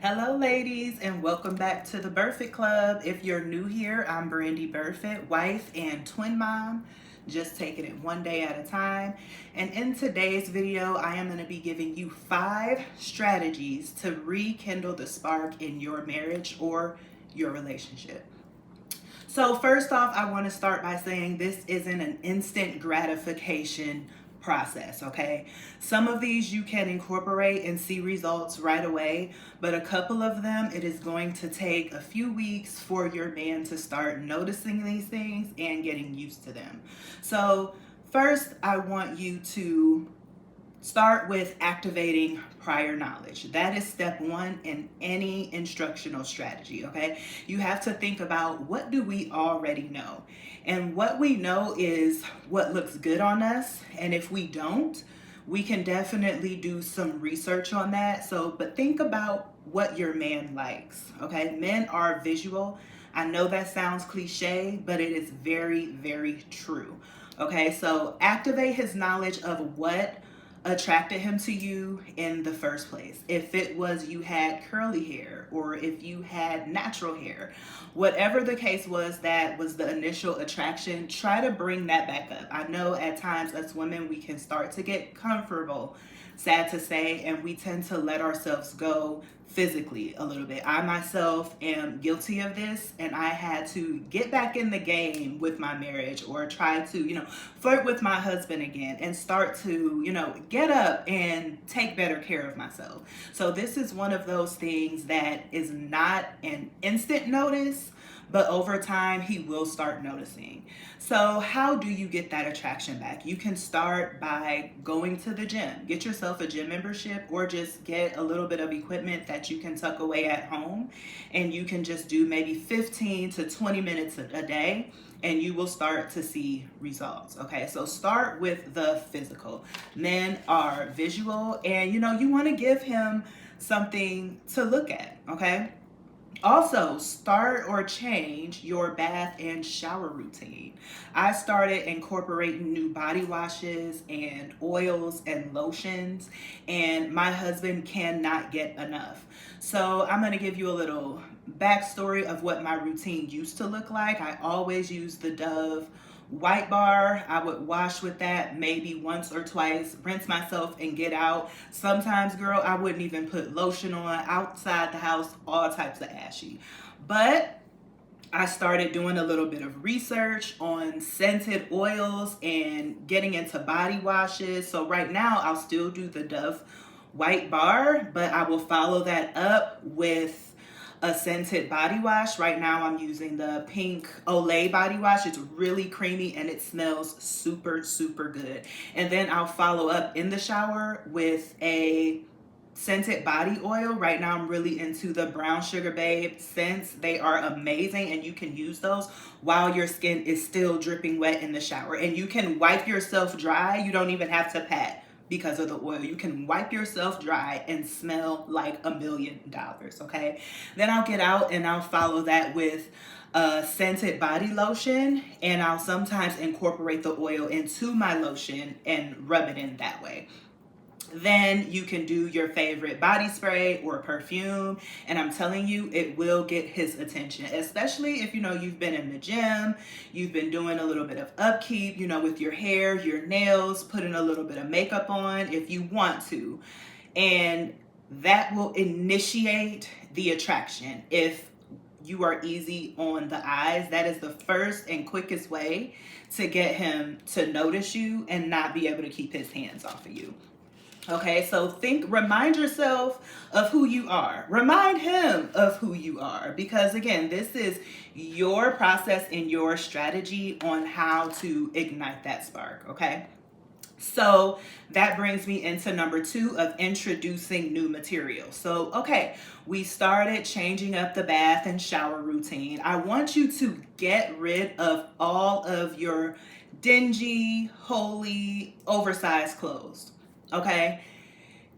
Hello, ladies, and welcome back to the Burfitt Club. If you're new here, I'm Brandy Burfitt, wife and twin mom, just taking it one day at a time. And in today's video, I am going to be giving you 5 strategies to rekindle the spark in your marriage or your relationship. So, first off, I want to start by saying this isn't an instant gratification process, okay? Some of these you can incorporate and see results right away, but a couple of them, it is going to take a few weeks for your man to start noticing these things and getting used to them. So, first, I want you to start with activating prior knowledge. That is step one in any instructional strategy, okay? You have to think about, what do we already know? And what we know is what looks good on us. And if we don't, we can definitely do some research on that. But think about what your man likes, okay? Men are visual. I know that sounds cliche, but it is very, very true. Okay, so activate his knowledge of what attracted him to you in the first place. If it was you had curly hair or if you had natural hair, whatever the case was, that was the initial attraction, try to bring that back up. I know at times as women we can start to get comfortable, sad to say, and we tend to let ourselves go physically a little bit. I myself am guilty of this, and I had to get back in the game with my marriage, or try to, flirt with my husband again and start to, get up and take better care of myself. So this is one of those things that is not an instant notice, but over time he will start noticing. So how do you get that attraction back? You can start by going to the gym. Get yourself a gym membership, or just get a little bit of equipment that you can tuck away at home, and you can just do maybe 15 to 20 minutes a day, and you will start to see results. Okay, so start with the physical. Men are visual, and you want to give him something to look at. Okay, also, start or change your bath and shower routine. I started incorporating new body washes and oils and lotions, and my husband cannot get enough. So, I'm going to give you a little backstory of what my routine used to look like. I always used the Dove white bar. I would wash with that maybe once or twice, rinse myself and get out. Sometimes, girl, I wouldn't even put lotion on, outside the house, all types of ashy. But I started doing a little bit of research on scented oils and getting into body washes. So right now I'll still do the Dove white bar, but I will follow that up with a scented body wash. Right now I'm using the pink Olay body wash. It's really creamy and it smells super, super good. And then I'll follow up in the shower with a scented body oil. Right now I'm really into the Brown Sugar Babe scents. They are amazing, and you can use those while your skin is still dripping wet in the shower. And you can wipe yourself dry. You don't even have to pat because of the oil. You can wipe yourself dry and smell like $1,000,000. Okay, then I'll get out and I'll follow that with a scented body lotion, and I'll sometimes incorporate the oil into my lotion and rub it in that way. Then you can do your favorite body spray or perfume, and I'm telling you, it will get his attention, especially if you've been in the gym, you've been doing a little bit of upkeep, with your hair, your nails, putting a little bit of makeup on if you want to, and that will initiate the attraction. If you are easy on the eyes, that is the first and quickest way to get him to notice you and not be able to keep his hands off of you. Okay, so remind yourself of who you are. Remind him of who you are, because again, this is your process and your strategy on how to ignite that spark, okay? So that brings me into number 2 of introducing new material. So, okay, we started changing up the bath and shower routine. I want you to get rid of all of your dingy, holey, oversized clothes. Okay,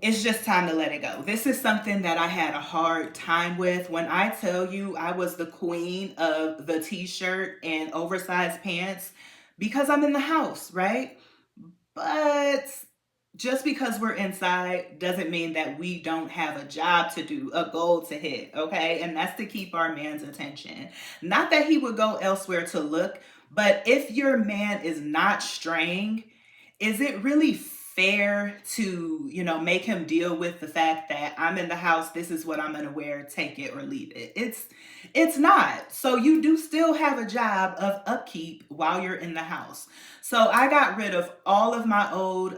it's just time to let it go. This is something that I had a hard time with. When I tell you I was the queen of the t-shirt and oversized pants, because I'm in the house, right? But just because we're inside doesn't mean that we don't have a job to do, a goal to hit, okay? And that's to keep our man's attention. Not that he would go elsewhere to look, but if your man is not straying, is it really fair to, make him deal with the fact that I'm in the house, this is what I'm going to wear, take it or leave it? It's not. So you do still have a job of upkeep while you're in the house. So I got rid of all of my old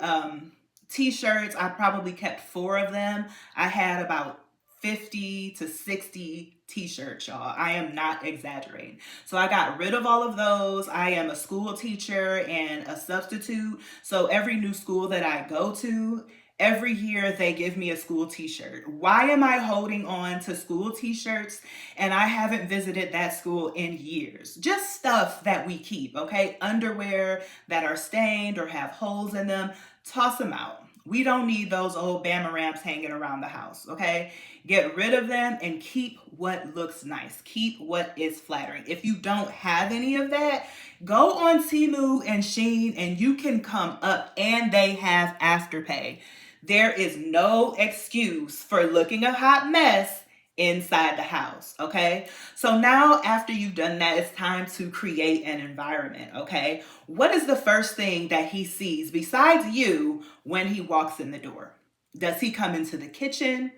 t-shirts. I probably kept 4 of them. I had about 50 to 60 t-shirts, y'all. I am not exaggerating. So I got rid of all of those. I am a school teacher and a substitute. So every new school that I go to, every year they give me a school t-shirt. Why am I holding on to school t-shirts and I haven't visited that school in years? Just stuff that we keep, okay? Underwear that are stained or have holes in them, toss them out. We don't need those old Bama Ramps hanging around the house, okay? Get rid of them and keep what looks nice. Keep what is flattering. If you don't have any of that, go on Temu and Shein and you can come up, and they have Afterpay. There is no excuse for looking a hot mess inside the house, okay? So now after you've done that, it's time to create an environment, okay? What is the first thing that he sees besides you when he walks in the door? Does he come into the kitchen?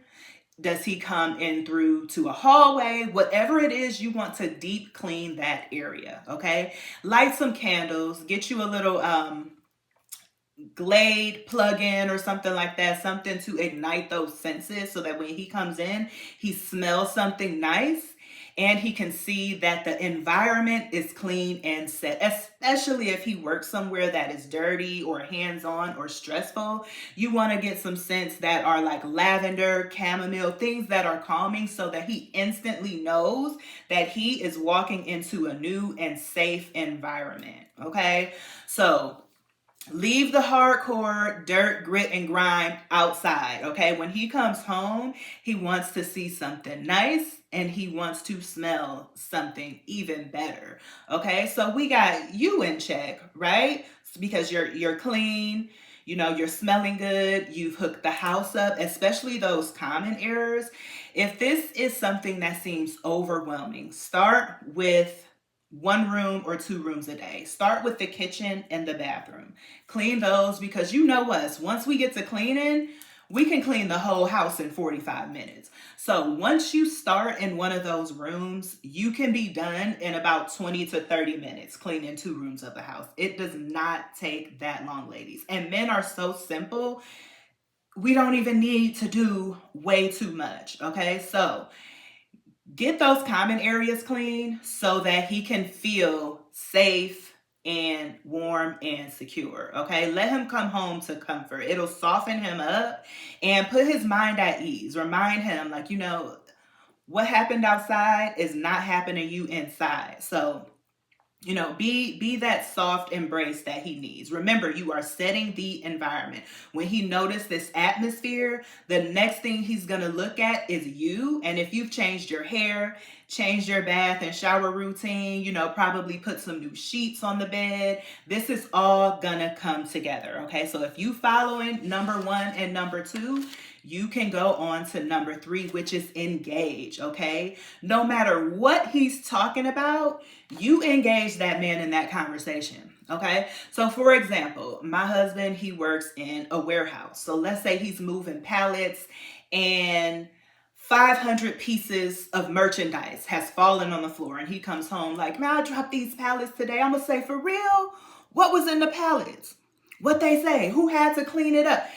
Does he come in through to a hallway? Whatever it is, you want to deep clean that area, okay? Light some candles, get you a little Glade plug-in or something like that, something to ignite those senses so that when he comes in, he smells something nice and he can see that the environment is clean and set. Especially if he works somewhere that is dirty or hands-on or stressful, you want to get some scents that are like lavender, chamomile, things that are calming so that he instantly knows that he is walking into a new and safe environment, okay? So leave the hardcore dirt, grit, and grime outside, okay? When he comes home, he wants to see something nice and he wants to smell something even better, okay? So we got you in check, right? Because you're clean, you're smelling good, you've hooked the house up, especially those common errors. If this is something that seems overwhelming, start with 1 room or 2 rooms a day. Start with the kitchen and the bathroom. Clean those because you know us. Once we get to cleaning, we can clean the whole house in 45 minutes. So once you start in one of those rooms, you can be done in about 20 to 30 minutes cleaning 2 rooms of the house. It does not take that long, ladies. And men are so simple. We don't even need to do way too much, okay? So get those common areas clean so that he can feel safe and warm and secure, okay? Let him come home to comfort. It'll soften him up and put his mind at ease. Remind him, like, what happened outside is not happening to you inside. So be that soft embrace that he needs. Remember, you are setting the environment. When he notices this atmosphere, the next thing he's going to look at is you. And if you've changed your hair, changed your bath and shower routine, probably put some new sheets on the bed, this is all going to come together. Okay. So if you following number 1 and number 2, you can go on to number 3, which is engage, okay? No matter what he's talking about, you engage that man in that conversation, okay? So for example, my husband, he works in a warehouse. So let's say he's moving pallets and 500 pieces of merchandise has fallen on the floor and he comes home like, man, I dropped these pallets today. I'm gonna say, for real? What was in the pallets? What they say? Who had to clean it up?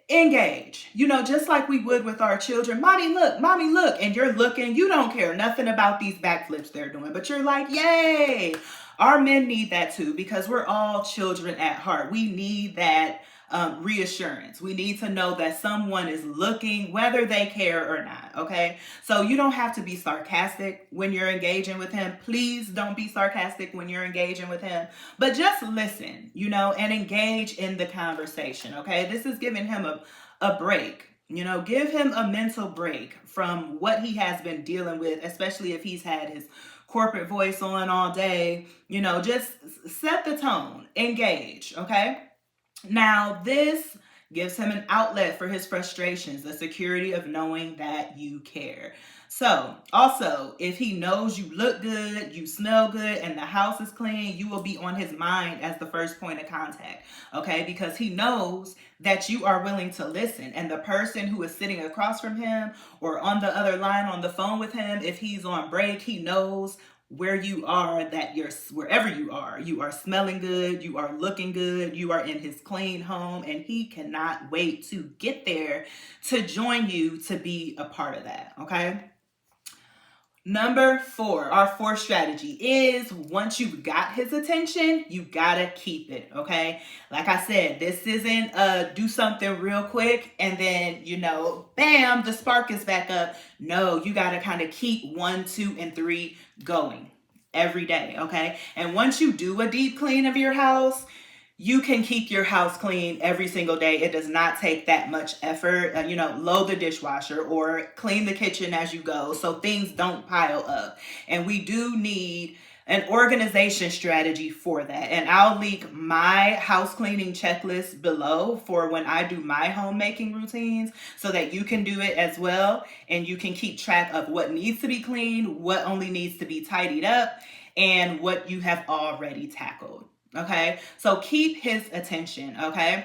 Engage, just like we would with our children. Mommy, look, and you're looking, you don't care nothing about these backflips they're doing, but you're like, yay. Our men need that too, because we're all children at heart. We need that reassurance. We need to know that someone is looking, whether they care or not, okay? So you don't have to be sarcastic when you're engaging with him. Please don't be sarcastic when you're engaging with him, but just listen, and engage in the conversation, okay? This is giving him a break. Give him a mental break from what he has been dealing with, especially if he's had his corporate voice on all day. Just set the tone, engage, okay? Now, this gives him an outlet for his frustrations, the security of knowing that you care. So, also, if he knows you look good, you smell good, and the house is clean, you will be on his mind as the first point of contact, okay? Because he knows that you are willing to listen. And the person who is sitting across from him or on the other line on the phone with him, if he's on break, he knows where you are, that you're wherever you are smelling good, you are looking good, you are in his clean home, and he cannot wait to get there to join you to be a part of that, okay? Number 4, our fourth strategy is, once you've got his attention, you gotta keep it, okay? Like I said, this isn't do something real quick and then, bam, the spark is back up. No, you gotta kind of keep 1, 2, and 3 going every day, okay? And once you do a deep clean of your house, you can keep your house clean every single day. It does not take that much effort. Load the dishwasher or clean the kitchen as you go so things don't pile up. And we do need an organization strategy for that. And I'll link my house cleaning checklist below for when I do my homemaking routines so that you can do it as well. And you can keep track of what needs to be cleaned, what only needs to be tidied up, and what you have already tackled. Okay, so keep his attention. Okay,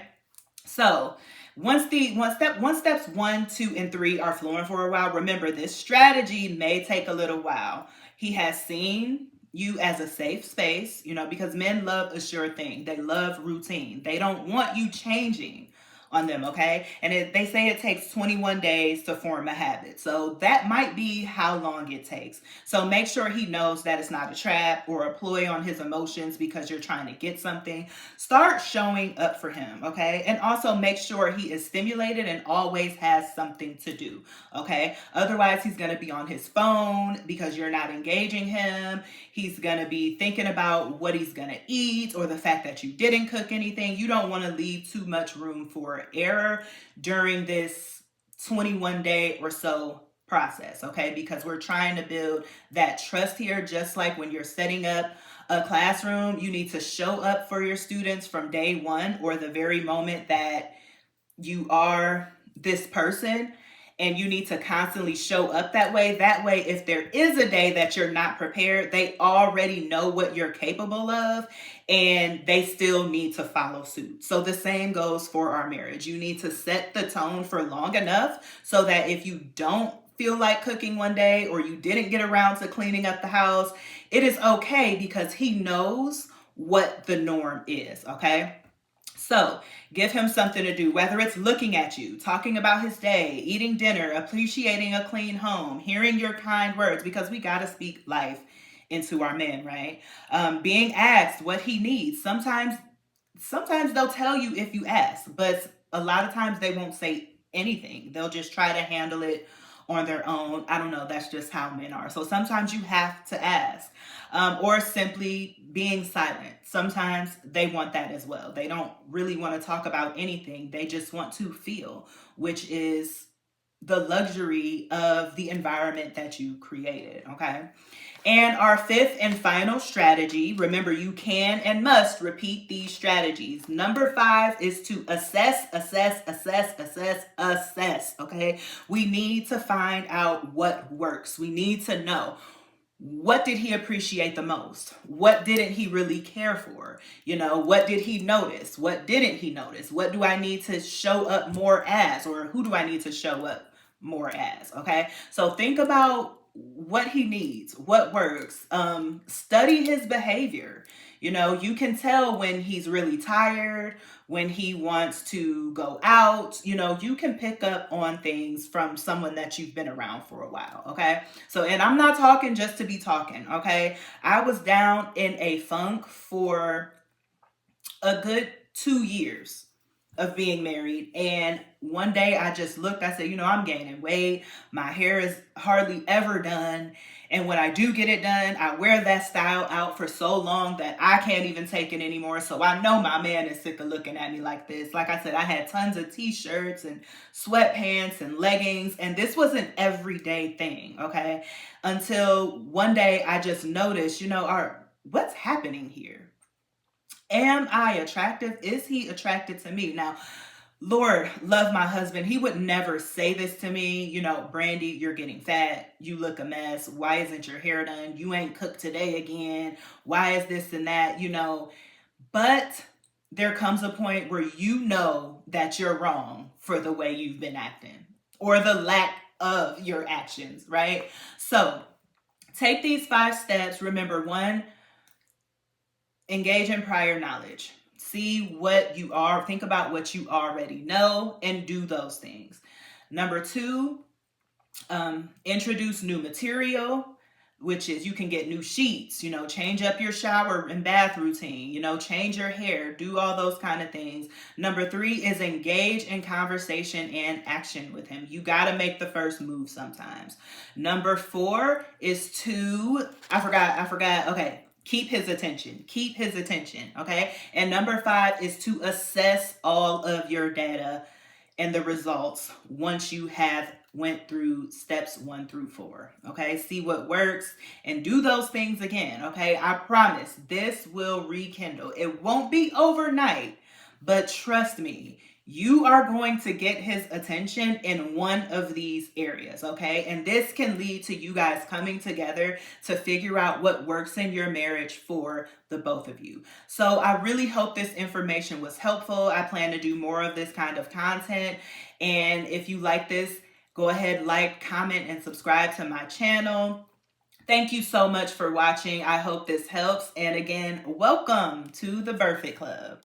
so once steps 1, 2, and 3 are flowing for a while, remember this strategy may take a little while. He has seen you as a safe space, because men love a sure thing. They love routine. They don't want you changing on them, okay? And they say it takes 21 days to form a habit. So that might be how long it takes. So make sure he knows that it's not a trap or a ploy on his emotions because you're trying to get something. Start showing up for him, okay? And also make sure he is stimulated and always has something to do, okay? Otherwise, he's going to be on his phone because you're not engaging him. He's going to be thinking about what he's going to eat or the fact that you didn't cook anything. You don't want to leave too much room for error during this 21-day or so process, okay? Because we're trying to build that trust here. Just like when you're setting up a classroom, you need to show up for your students from day one or the very moment that you are this person. And you need to constantly show up that way. That way, if there is a day that you're not prepared, they already know what you're capable of and they still need to follow suit. So the same goes for our marriage. You need to set the tone for long enough so that if you don't feel like cooking one day or you didn't get around to cleaning up the house, it is okay because he knows what the norm is, okay? So give him something to do, whether it's looking at you, talking about his day, eating dinner, appreciating a clean home, hearing your kind words, because we got to speak life into our men, right? Being asked what he needs. Sometimes they'll tell you if you ask, but a lot of times they won't say anything. They'll just try to handle it on their own. I don't know. That's just how men are. So sometimes you have to ask, or simply being silent. Sometimes they want that as well. They don't really want to talk about anything. They just want to feel, which is the luxury of the environment that you created. Okay. And our fifth and final strategy, remember, you can and must repeat these strategies. Number 5 is to assess. Okay. We need to find out what works. We need to know, what did he appreciate the most? What didn't he really care for? What did he notice? What didn't he notice? What do I need to show up more as? Or who do I need to show up more as? Okay. So think about what he needs, what works. Study his behavior. You can tell when he's really tired, when he wants to go out. You can pick up on things from someone that you've been around for a while. Okay. So, and I'm not talking just to be talking. Okay. I was down in a funk for a good 2 years of being married. And one day I just looked, I said, I'm gaining weight. My hair is hardly ever done. And when I do get it done, I wear that style out for so long that I can't even take it anymore. So I know my man is sick of looking at me like this. Like I said, I had tons of t-shirts and sweatpants and leggings. And this was an everyday thing, okay? Until one day I just noticed, what's happening here? Am I attractive? Is he attracted to me? Now, Lord, love my husband. He would never say this to me. You know, Brandy, you're getting fat. You look a mess. Why isn't your hair done? You ain't cooked today again. Why is this and that? You know, but there comes a point where you know that you're wrong for the way you've been acting or the lack of your actions, right? So take these 5 steps. Remember, one, engage in prior knowledge. See what you are, think about what you already know and do those things. Number 2, introduce new material, which is you can get new sheets, you know, change up your shower and bath routine, you know, change your hair, do all those kind of things. Number 3 is engage in conversation and action with him. You got to make the first move sometimes. Number 4 is to, I forgot. Okay. Keep his attention. Keep his attention. Okay. And number 5 is to assess all of your data and the results once you have went through steps 1 through 4. Okay, see what works and do those things again. Okay, I promise this will rekindle. It won't be overnight, but trust me, you are going to get his attention in one of these areas. Okay, and this can lead to you guys coming together to figure out what works in your marriage for the both of you. So I really hope this information was helpful. I plan to do more of this kind of content. And if you like this, go ahead, like, comment, and subscribe to my channel. Thank you so much for watching. I hope this helps. And again, welcome to the Birth It Club.